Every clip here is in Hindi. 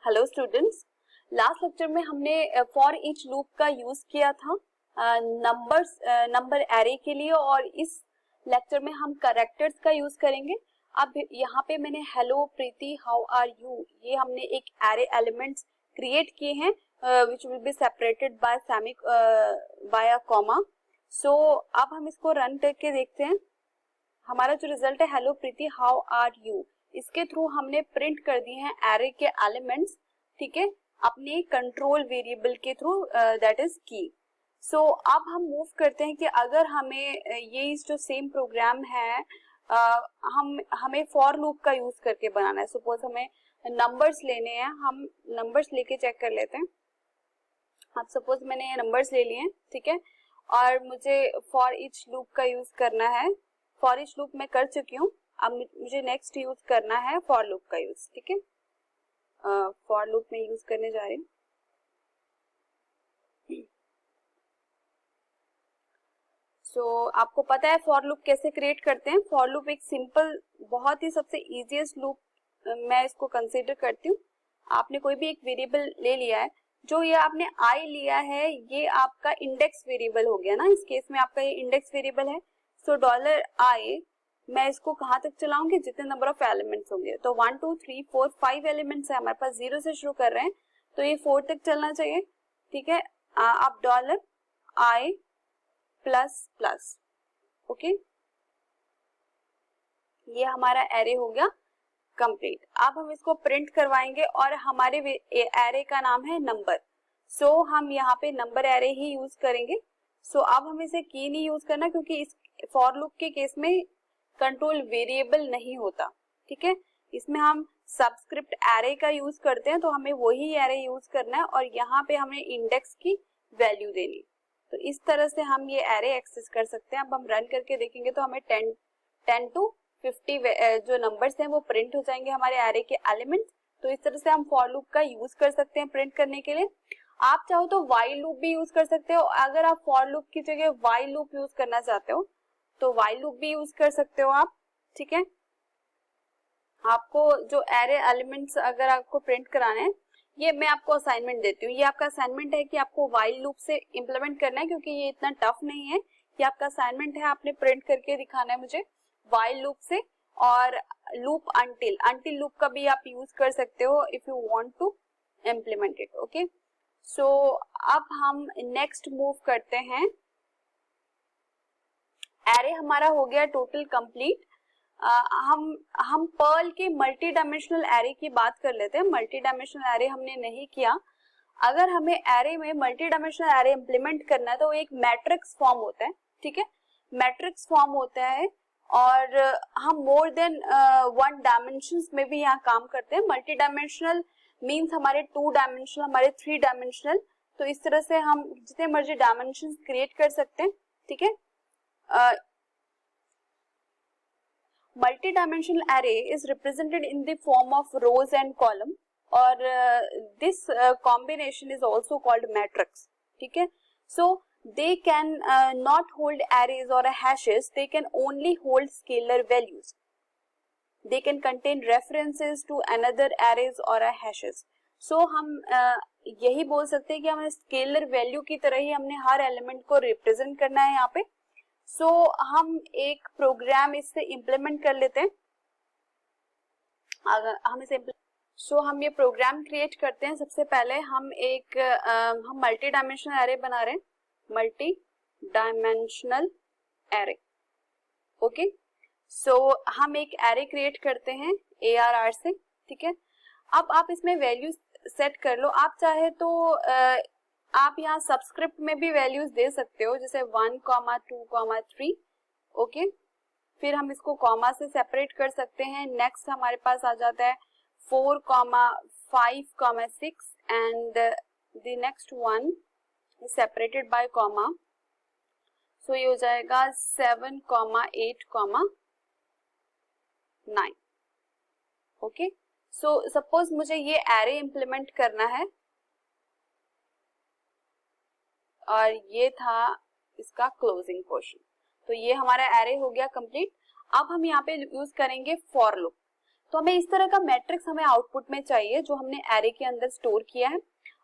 हेलो स्टूडेंट्स, लास्ट लेक्चर में हमने फॉर ईच लूप का यूज किया था नंबर एरे के लिए और इस लेक्चर में हम कैरेक्टर्स का यूज करेंगे। अब यहाँ पे मैंने hello Preeti how are you ये हमने एक एरे एलिमेंट्स क्रिएट किए हैं which will be separated by semi by a comma. So अब हम इसको रन करके देखते हैं। हमारा जो रिजल्ट है hello Preeti how are you, इसके थ्रू हमने प्रिंट कर दिए हैं एरे के एलिमेंट्स, ठीक है, अपने कंट्रोल वेरिएबल के through, that is key. So अब हम मूव करते हैं कि अगर हमें ये जो सेम प्रोग्राम है हमें फॉर लूप का यूज करके बनाना है। सपोज हमें नंबर्स लेने हैं, हम नंबर्स लेके चेक कर लेते हैं। अब सपोज मैंने ये नंबर्स ले लिए हैं, ठीक है, और मुझे फॉर ईच लूप का यूज करना है। फॉर ईच लूप मैं कर चुकी हूँ, अब मुझे नेक्स्ट यूज करना है फॉर लूप का यूज, ठीक है। फॉर लूप में यूज करने जा रही हूँ। सो आपको पता है फॉर लूप कैसे क्रिएट करते हैं। फॉर लूप एक सिंपल, बहुत ही सबसे इजीएस्ट लूप मैं इसको कंसीडर करती हूँ। आपने कोई भी एक वेरिएबल ले लिया है, जो ये आपने आई लिया है ये आपका इंडेक्स वेरिएबल हो गया ना, इस केस में आपका ये इंडेक्स वेरिएबल है। सो $i मैं इसको कहाँ तक चलाऊंगी, जितने नंबर ऑफ एलिमेंट्स होंगे। तो 1 2 3 4 5 एलिमेंट्स है हमारे पास, 0 से शुरू कर रहे हैं तो ये 4 तक चलना चाहिए, ठीक है। अब $i प्लस प्लस, ओके, ये हमारा एरे हो गया कंप्लीट। अब हम इसको प्रिंट करवाएंगे और हमारे एरे का नाम है नंबर। सो हम यहाँ पे नंबर एरे ही यूज करेंगे। सो अब हम इसे की नहीं यूज करना, क्योंकि इस फॉर लूप के केस में कंट्रोल वेरिएबल नहीं होता, ठीक है। इसमें हम सबस्क्रिप्ट एरे का यूज करते हैं, तो हमें वही एरे यूज करना है और यहाँ पे हमें इंडेक्स की वैल्यू देनी। तो इस तरह से हम ये एरे एक्सेस कर सकते हैं। अब हम रन करके देखेंगे तो हमें 10 to 50 जो नंबर्स हैं वो प्रिंट हो जाएंगे हमारे एरे के एलिमेंट्स। तो इस तरह से हम फॉर लूप का यूज कर सकते हैं प्रिंट करने के लिए। आप चाहो तो व्हाइल लूप भी यूज कर सकते हो। अगर आप फॉर लूप की जगह व्हाइल लूप यूज करना चाहते हो तो व्हाइल लूप भी यूज कर सकते हो आप, ठीक है। आपको जो एरे एलिमेंट्स अगर आपको प्रिंट कराने हैं, ये मैं आपको असाइनमेंट देती हूँ। ये आपका असाइनमेंट है कि आपको व्हाइल लूप से इंप्लीमेंट करना है, क्योंकि ये इतना टफ नहीं है। ये आपका असाइनमेंट है, आपने प्रिंट करके दिखाना है मुझे व्हाइल लूप से। और लूप अंटिल लूप का भी आप यूज कर सकते हो if you want to implement it, okay. So अब हम नेक्स्ट मूव करते हैं। एरे हमारा हो गया टोटल कंप्लीट। हम पर्ल के मल्टी डायमेंशनल एरे की बात कर लेते हैं। मल्टी डायमेंशनल एरे हमने नहीं किया। अगर हमें एरे में मल्टी डायमेंशनल एरे इंप्लीमेंट करना है तो एक मैट्रिक्स फॉर्म होता है, ठीक है। मैट्रिक्स फॉर्म होता है और हम मोर देन 1 डायमेंशंस में भी यहाँ काम करते हैं। मल्टी डायमेंशनल मीन्स हमारे 2 डायमेंशनल, हमारे 3 डायमेंशनल। तो इस तरह से हम जितने मर्जी डायमेंशंस क्रिएट कर सकते हैं, ठीक है। Multi-dimensional array is represented in the form of rows and column, और this combination is also called matrix, ठीक है। So they can not hold arrays or hashes, they can only hold scalar values. They can contain references to another arrays or hashes. So हम यही बोल सकते हैं कि हमें स्केलर वैल्यू की तरह ही हमने हर एलिमेंट को रिप्रेजेंट करना है यहाँ पे। सो हम एक प्रोग्राम इससे इंप्लीमेंट कर लेते हैं। अगर हम इसे हम ये प्रोग्राम क्रिएट करते हैं। सबसे पहले हम मल्टी डायमेंशनल एरे बना रहे हैं, मल्टी डायमेंशनल एरे, ओके। सो हम एक एरे क्रिएट करते हैं ARR से, ठीक है। अब आप इसमें वैल्यूज सेट कर लो। आप चाहे तो आप यहाँ सबस्क्रिप्ट में भी वैल्यूज दे सकते हो, जैसे 1, 2, 3, ओके। फिर हम इसको कॉमा से सेपरेट कर सकते हैं। नेक्स्ट हमारे पास आ जाता है 4, 5, 6 and the next one separated by comma. So ये हो जाएगा 7, 8, 9, ओके। सो सपोज मुझे ये एरे इंप्लीमेंट करना है और ये था इसका क्लोजिंग पोर्शन। तो ये हमारा एरे हो गया कंप्लीट। अब हम यहाँ पे यूज करेंगे फॉर लूप। तो हमें इस तरह का मैट्रिक्स हमें आउटपुट में चाहिए जो हमने एरे के अंदर स्टोर किया है।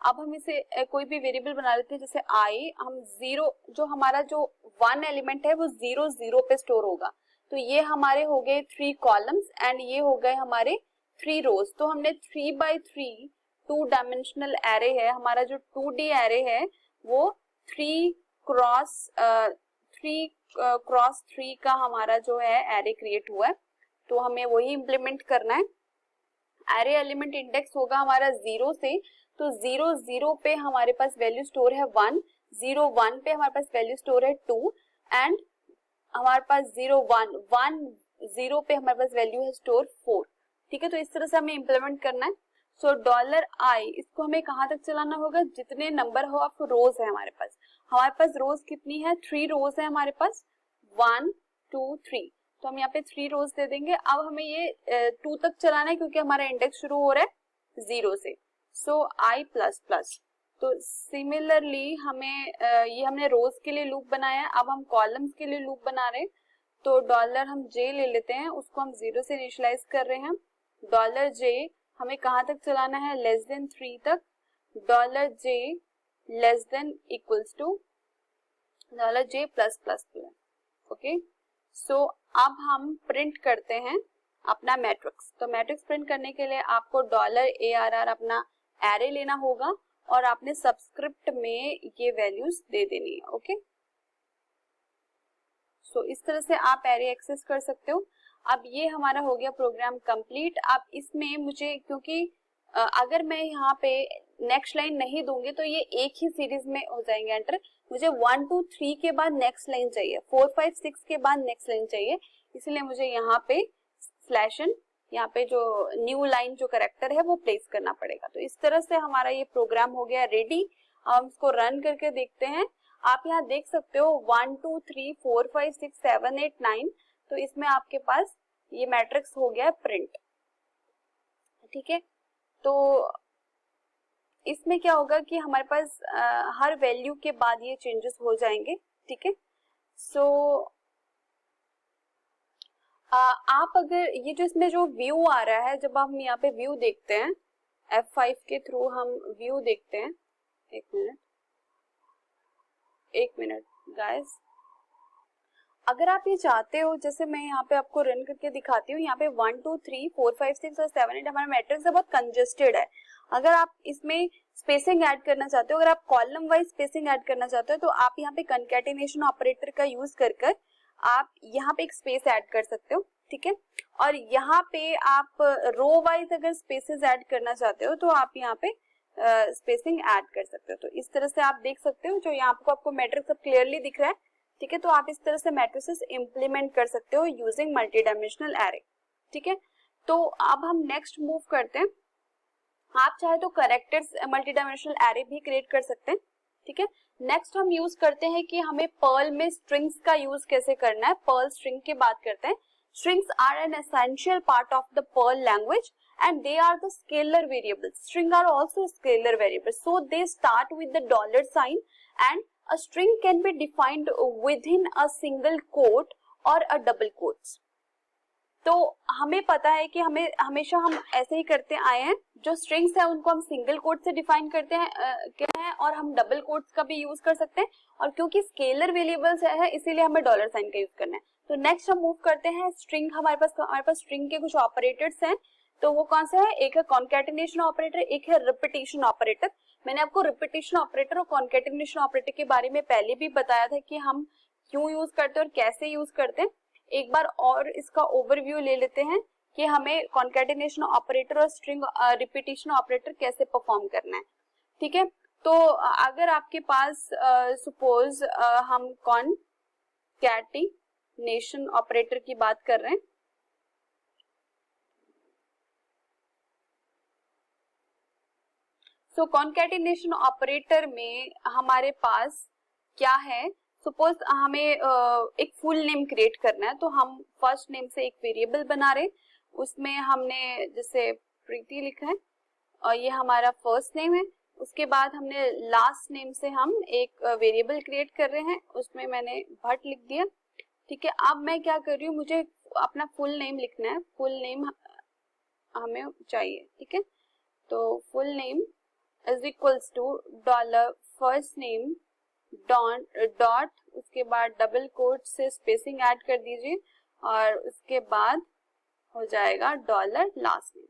अब हम इसे कोई भी वेरिएबल बना लेते हैं, जैसे आई, हम जीरो, जो हमारा जो वन एलिमेंट है वो 0 0 पे स्टोर होगा। तो ये हमारे हो गए 3 कॉलम्स एंड ये हो गए हमारे 3 रोज। तो हमने 3x3 2 डायमेंशनल एरे है, हमारा जो 2D एरे है वो 3 क्रॉस 3 का हमारा जो है एरे क्रिएट हुआ है। तो हमें वही इंप्लीमेंट करना है। एरे एलिमेंट इंडेक्स होगा हमारा 0 से, तो 0 0 पे हमारे पास वैल्यू स्टोर है 1, 0 1 पे हमारे पास वैल्यू स्टोर है 2 एंड हमारे पास 0 1 1 0 पे हमारे पास वैल्यू है स्टोर 4। ठीक है, तो इस तरह से हमें इंप्लीमेंट करना है। सो $i इसको हमें कहाँ तक चलाना होगा, जितने नंबर ऑफ रोज है हमारे पास रोज कितनी है, 3 रोज है हमारे पास, 1 2 3, तो हम यहाँ पे 3 रोज दे देंगे। अब हमें ये 2 तक चलाना है क्योंकि हमारा इंडेक्स शुरू हो रहा है 0 से। सो i प्लस प्लस, तो सिमिलरली हमें ये हमने रोज के लिए लूप बनाया है, अब हम कॉलम्स के लिए लूप बना रहे हैं। तो हम $j ले लेते हैं, उसको हम 0 से इनिशियलाइज कर रहे हैं। $j हमें कहाँ तक चलाना है, लेस देन 3 तक। $j less than equals to $j plus plus plus. Okay, so अब हम प्रिंट करते हैं अपना मैट्रिक्स। तो मैट्रिक्स प्रिंट करने के लिए आपको $arr अपना एरे लेना होगा और आपने सबस्क्रिप्ट में ये वैल्यूज दे देनी है। ओके, सो इस तरह से आप एरे एक्सेस कर सकते हो। अब ये हमारा हो गया प्रोग्राम कंप्लीट। अब इसमें मुझे, क्योंकि अगर मैं यहाँ पे नेक्स्ट लाइन नहीं दूंगी तो ये एक ही सीरीज में हो जाएंगे एंटर। मुझे 1 2 3 के बाद नेक्स्ट लाइन चाहिए, 4 5 6 के बाद नेक्स्ट लाइन चाहिए, इसलिए मुझे यहाँ पे /n, यहाँ पे जो न्यू लाइन जो करेक्टर है वो प्लेस करना पड़ेगा। तो इस तरह से हमारा ये प्रोग्राम हो गया रेडी। हम इसको रन करके देखते हैं। आप यहाँ देख सकते हो 1 2 3 4 5 6 7 8 9, तो इसमें आपके पास ये मैट्रिक्स हो गया प्रिंट। ठीक है, तो इसमें क्या होगा कि हमारे पास हर वैल्यू के बाद ये चेंजेस हो जाएंगे। ठीक है, सो आप अगर ये जो इसमें जो व्यू आ रहा है, जब हम यहाँ पे व्यू देखते हैं F5 के थ्रू हम व्यू देखते हैं, एक मिनट गाइस, अगर आप ये चाहते हो, जैसे मैं यहाँ पे आपको रन करके दिखाती हूँ, यहाँ पे 1 2 3 4 5 6 और 7 8 हमारा मैट्रिक्स बहुत कंजेस्टेड है। अगर आप इसमें स्पेसिंग ऐड करना चाहते हो, अगर आप कॉलम वाइज स्पेसिंग ऐड करना चाहते हो, तो आप यहाँ पे कंकैटिनेशन ऑपरेटर का यूज कर आप यहाँ पे एक स्पेस ऐड कर सकते हो। ठीक है, और यहाँ पे आप रो वाइज अगर स्पेसेस ऐड करना चाहते हो तो आप यहाँ पे स्पेसिंग ऐड कर सकते हो। तो इस तरह से आप देख सकते हो, जो यहाँ पे आपको मैट्रिक्स अब क्लियरली दिख रहा है। ठीक है, तो आप इस तरह से मैट्रिसेस इंप्लीमेंट कर सकते हो यूजिंग मल्टी डायमेंशनल एरे। ठीक है, तो अब हम नेक्स्ट मूव करते हैं। आप चाहे तो करेक्टेड मल्टी डायमेंशनल एरे भी क्रिएट कर सकते हैं। ठीक है, नेक्स्ट हम यूज करते हैं कि हमें पर्ल में स्ट्रिंग्स का यूज कैसे करना है। पर्ल स्ट्रिंग की बात करते हैं। Strings are an essential part of the Perl language and they are the scalar variables. String are also scalar variables, so they start with the $sign and a string can be defined within a single quote or a double quotes. तो हमें पता है कि हमें हमेशा हम ऐसे ही करते आए हैं, जो स्ट्रिंग्स है उनको हम सिंगल कोट से डिफाइन करते हैं क्या है, और हम डबल कोट्स का भी यूज कर सकते हैं, और क्योंकि स्केलर वेरिएबल्स है इसीलिए हमें $sign का यूज करना है। तो नेक्स्ट हम मूव करते हैं स्ट्रिंग। हमारे पास स्ट्रिंग के कुछ ऑपरेटर्स हैं, तो वो कौन सा है, एक है कॉन्कैटिनेशन ऑपरेटर, एक है रिपीटिशन ऑपरेटर। मैंने आपको रिपीटिशन ऑपरेटर और कॉन्कैटिनेशन ऑपरेटर के बारे में पहले भी बताया था कि हम क्यों यूज करते हैं और कैसे यूज करते हैं। एक बार और इसका ओवरव्यू ले लेते हैं कि हमें कॉन्कैटिनेशन ऑपरेटर और स्ट्रिंग रिपीटिशन ऑपरेटर कैसे परफॉर्म करना है। ठीक है, तो अगर आपके पास सपोज हम कॉन्कैटिनेशन ऑपरेटर की बात कर रहे हैं, सो कॉन्कैटिनेशन ऑपरेटर में हमारे पास क्या है, सपोज हमें एक फुल नेम क्रिएट करना है, तो हम फर्स्ट नेम से एक वेरिएबल बना रहे, उसमें हमने जैसे प्रीति लिखा है और ये हमारा फर्स्ट नेम है। उसके बाद हमने लास्ट नेम से हम एक वेरिएबल क्रिएट कर रहे हैं, उसमें मैंने भट्ट लिख दिया। ठीक है, अब मैं क्या कर रही हूँ, मुझे अपना फुल नेम लिखना है। फुल नेम हमें चाहिए, ठीक है। तो full name is equals to dollar first name dot उसके बाद डबल कोट से स्पेसिंग ऐड कर दीजिए और उसके बाद हो जाएगा डॉलर लास्ट नेम।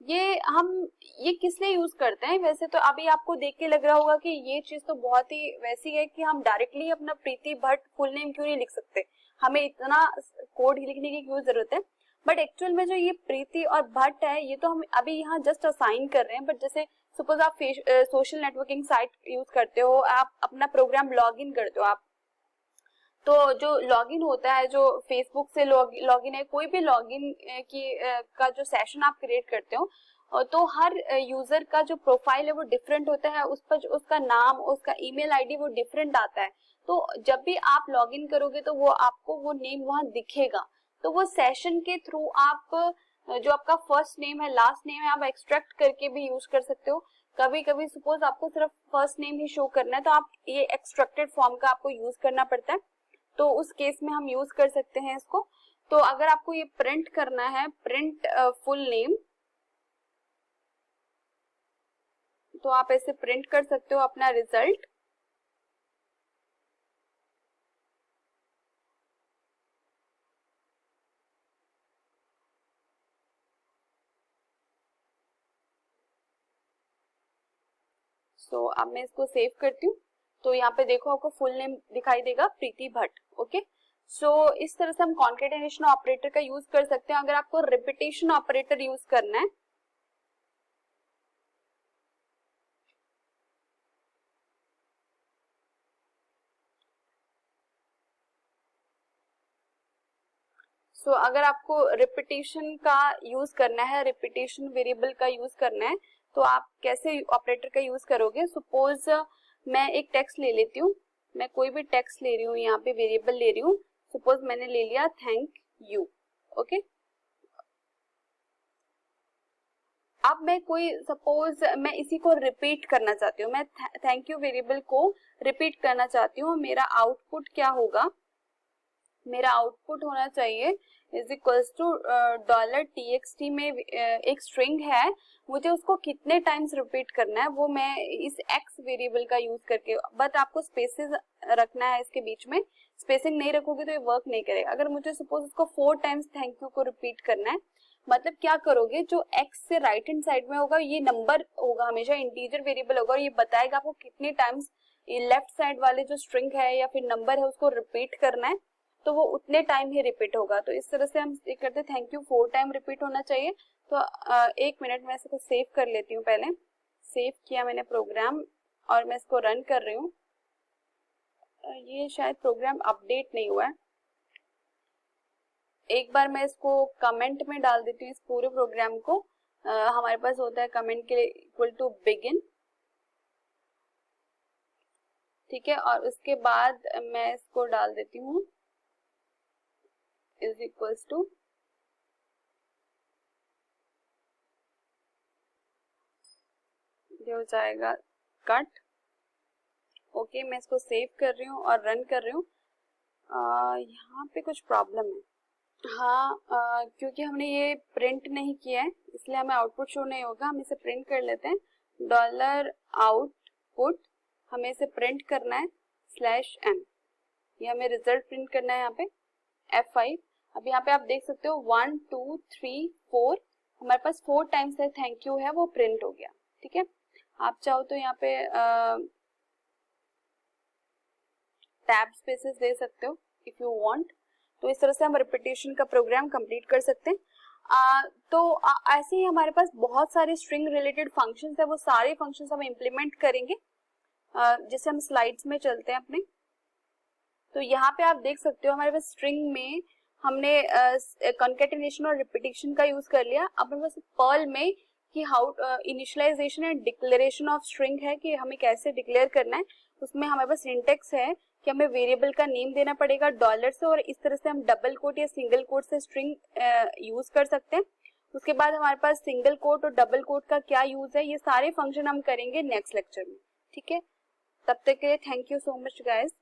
ये किस लिए यूज करते हैं? वैसे तो अभी आपको देख के लग रहा होगा कि ये चीज तो बहुत ही वैसी है कि हम डायरेक्टली अपना प्रीति भट्ट फुल नेम क्यों नहीं लिख सकते, हमें इतना कोड लिखने की क्यों जरूरत है। बट एक्चुअल में जो ये प्रीति और भट्ट है ये तो हम अभी यहाँ जस्ट असाइन कर रहे हैं। बट जैसे सपोज आप सोशल नेटवर्किंग साइट यूज करते हो, आप अपना प्रोग्राम लॉग इन करते हो, आप तो जो लॉगिन होता है, जो फेसबुक से लॉगिन है, कोई भी लॉगिन की का जो सेशन आप क्रिएट करते हो तो हर यूजर का जो प्रोफाइल है वो डिफरेंट होता है, उस पर उसका नाम, उसका ईमेल आईडी वो डिफरेंट आता है। तो जब भी आप लॉगिन करोगे तो वो आपको वो नेम वहां दिखेगा। तो वो सेशन के थ्रू आप जो आपका फर्स्ट नेम है, लास्ट नेम है, आप एक्सट्रैक्ट करके भी यूज कर सकते हो। कभी कभी सपोज आपको सिर्फ फर्स्ट नेम ही शो करना है तो आप ये एक्सट्रैक्टेड फॉर्म का आपको यूज करना पड़ता है, तो उस केस में हम यूज कर सकते हैं इसको। तो अगर आपको ये प्रिंट करना है, प्रिंट फुल नेम, तो आप ऐसे प्रिंट कर सकते हो अपना रिजल्ट। सो अब मैं इसको सेव करती हूँ। तो यहाँ पे देखो आपको फुल नेम दिखाई देगा, प्रीति भट्ट। ओके, सो इस तरह से हम कॉन्केटेनेशन ऑपरेटर का यूज कर सकते हैं। अगर आपको रिपीटेशन ऑपरेटर यूज करना है अगर आपको रिपीटेशन का यूज करना है, रिपीटेशन वेरिएबल का यूज करना है, तो आप कैसे ऑपरेटर का यूज करोगे? सपोज मैं एक टेक्स्ट ले लेती हूँ, मैं कोई भी टेक्स्ट ले रही हूँ, यहाँ पे वेरिएबल ले रही हूँ। सपोज मैंने ले लिया थैंक यू। ओके, अब मैं कोई सपोज मैं इसी को रिपीट करना चाहती हूँ, मैं थैंक यू वेरिएबल को रिपीट करना चाहती हूँ। मेरा आउटपुट क्या होगा? मेरा आउटपुट होना चाहिए is equals to dollar txt में एक स्ट्रिंग है, मुझे उसको कितने टाइम्स रिपीट करना है वो मैं इस x वेरिएबल का यूज करके, बट आपको स्पेसेस रखना है इसके बीच में। स्पेसिंग नहीं रखोगे तो ये वर्क नहीं करेगा। अगर मुझे सपोज उसको 4 टाइम्स थैंक यू को रिपीट करना है, मतलब क्या करोगे, जो x से राइट हैंड साइड में होगा ये नंबर होगा, हमेशा इंटीजर वेरिएबल होगा, और ये बताएगा आपको कितने टाइम्स लेफ्ट साइड वाले जो स्ट्रिंग है या फिर नंबर है उसको रिपीट करना है, तो वो उतने टाइम ही रिपीट होगा। तो इस तरह से हम ये करते हैं, थैंक यू 4 टाइम रिपीट होना चाहिए। तो 1 मिनट में इसको सेव कर लेती हूँ। पहले सेव किया मैंने प्रोग्राम और मैं इसको रन कर रही हूँ। ये शायद प्रोग्राम अपडेट नहीं हुआ है, एक बार मैं इसको कमेंट में डाल देती हूँ इस पूरे प्रोग्राम को। हमारे पास होता है कमेंट के लिए इक्वल टू बिगिन, ठीक है, और उसके बाद मैं इसको डाल देती हूँ इज इक्वल्स टू ये हो जाएगा कट। ओके, मैं इसको सेव कर रही हूँ और रन कर रही हूँ। यहाँ पे कुछ प्रॉब्लम है, हाँ, क्योंकि हमने ये प्रिंट नहीं किया है इसलिए हमें आउटपुट शो नहीं होगा। हम इसे प्रिंट कर लेते हैं, डॉलर आउटपुट, हमें इसे प्रिंट करना है /m, ये हमें रिजल्ट प्रिंट करना है यहाँ पे F5। अब यहाँ पे आप देख सकते हो 1 2 3 4, हमारे पास 4 टाइम्स है थैंक यू है, वो प्रिंट हो गया। ठीक है, आप चाहो तो यहाँ पे टैब स्पेसेस दे सकते हो इफ यू वांट। तो इस तरह से हम रिपीटेशन का प्रोग्राम कंप्लीट कर सकते हैं। ऐसे ही हमारे पास बहुत सारे स्ट्रिंग रिलेटेड फंक्शंस है, वो सारे फंक्शंस हम इम्प्लीमेंट करेंगे। जैसे हम स्लाइड्स में चलते हैं अपने, तो यहाँ पे आप देख सकते हो हमारे पास स्ट्रिंग में हमने कॉन्केटेनेशन और रिपीटेशन का यूज कर लिया। अब हमारे पास पर्ल में कि how initialization and declaration of string है कि हमें कैसे डिक्लेयर करना है। उसमें हमारे पास सिंटेक्स है कि हमें वेरिएबल का नेम देना पड़ेगा डॉलर से, और इस तरह से हम डबल कोट या सिंगल कोट से स्ट्रिंग यूज कर सकते हैं। उसके बाद हमारे पास सिंगल कोट और डबल कोट का क्या यूज है, ये सारे फंक्शन हम करेंगे नेक्स्ट लेक्चर में। ठीक है, तब तक के लिए thank you so much guys.